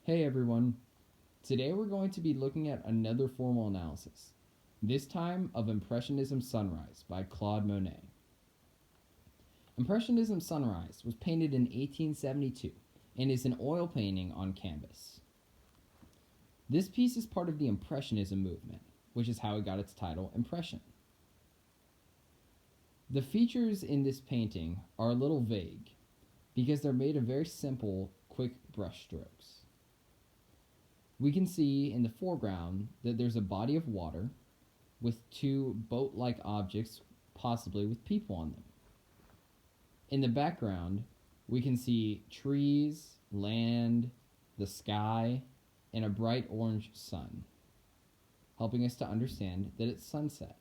Hey everyone! Today we're going to be looking at another formal analysis, this time of Impressionism Sunrise by Claude Monet. Impressionism Sunrise was painted in 1872 and is an oil painting on canvas. This piece is part of the Impressionism movement, which is how it got its title, Impression. The features in this painting are a little vague because they're made of very simple, quick brush strokes. We can see in the foreground that there's a body of water with two boat-like objects, possibly with people on them. In the background, we can see trees, land, the sky, and a bright orange sun, helping us to understand that it's sunset.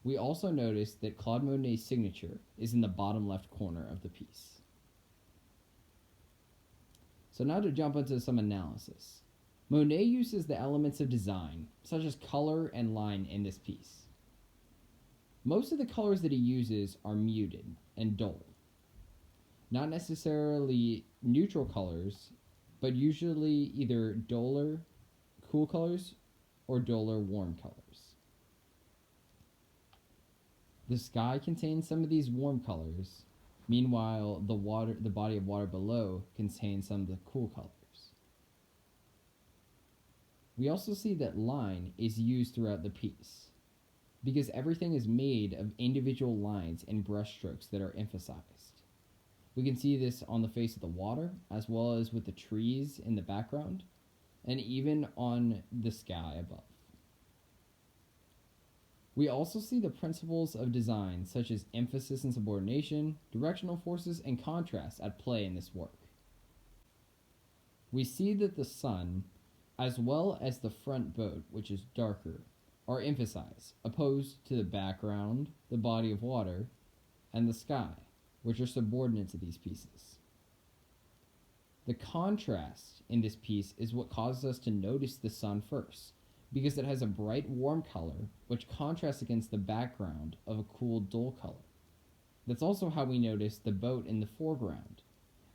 We also notice that Claude Monet's signature is in the bottom left corner of the piece. So now to jump into some analysis. Monet uses the elements of design, such as color and line, in this piece. Most of the colors that he uses are muted and dull. Not necessarily neutral colors, but usually either duller, cool colors or duller, warm colors. The sky contains some of these warm colors. Meanwhile, the body of water below contains some of the cool colors. We also see that line is used throughout the piece because everything is made of individual lines and brush strokes that are emphasized. We can see this on the face of the water, as well as with the trees in the background, and even on the sky above. We also see the principles of design, such as emphasis and subordination, directional forces, and contrast at play in this work. We see that the sun, as well as the front boat, which is darker, are emphasized, opposed to the background, the body of water, and the sky, which are subordinate to these pieces. The contrast in this piece is what causes us to notice the sun first, because it has a bright, warm color, which contrasts against the background of a cool, dull color. That's also how we notice the boat in the foreground,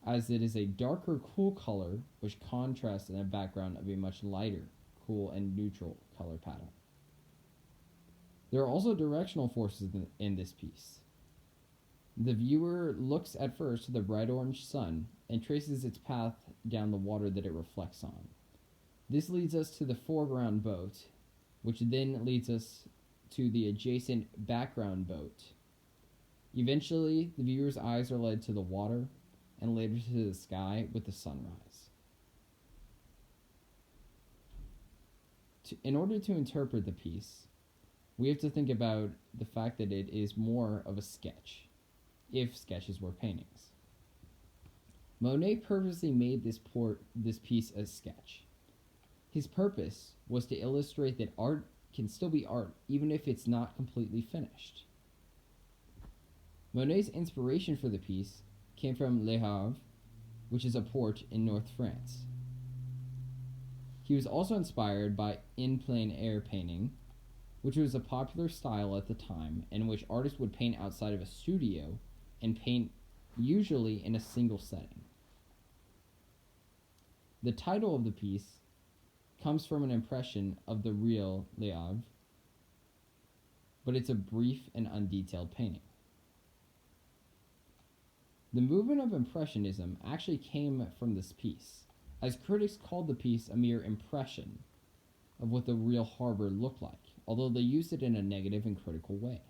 as it is a darker, cool color, which contrasts in a background of a much lighter, cool, and neutral color pattern. There are also directional forces in this piece. The viewer looks at first to the bright orange sun and traces its path down the water that it reflects on. This leads us to the foreground boat, which then leads us to the adjacent background boat. Eventually, the viewer's eyes are led to the water and later to the sky with the sunrise. In order to interpret the piece, we have to think about the fact that it is more of a sketch, if sketches were paintings. Monet purposely made this piece a sketch. His purpose was to illustrate that art can still be art, even if it's not completely finished. Monet's inspiration for the piece came from Le Havre, which is a port in North France. He was also inspired by in plein air painting, which was a popular style at the time, in which artists would paint outside of a studio and paint usually in a single setting. The title of the piece comes from an impression of the real Le Havre, but it's a brief and undetailed painting. The movement of Impressionism actually came from this piece, as critics called the piece a mere impression of what the real harbor looked like, although they used it in a negative and critical way.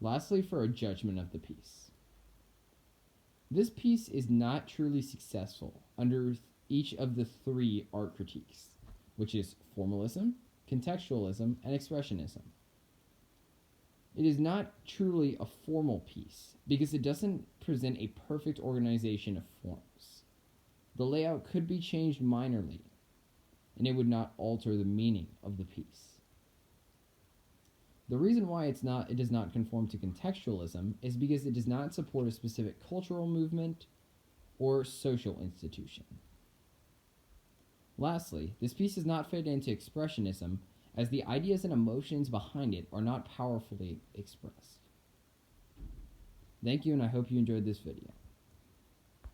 Lastly, for a judgment of the piece. This piece is not truly successful under each of the three art critiques, which is formalism, contextualism, and expressionism. It is not truly a formal piece because it doesn't present a perfect organization of forms. The layout could be changed minorly, and it would not alter the meaning of the piece. The reason why it does not conform to contextualism is because it does not support a specific cultural movement or social institution. Lastly, this piece does not fit into expressionism, as the ideas and emotions behind it are not powerfully expressed. Thank you, and I hope you enjoyed this video.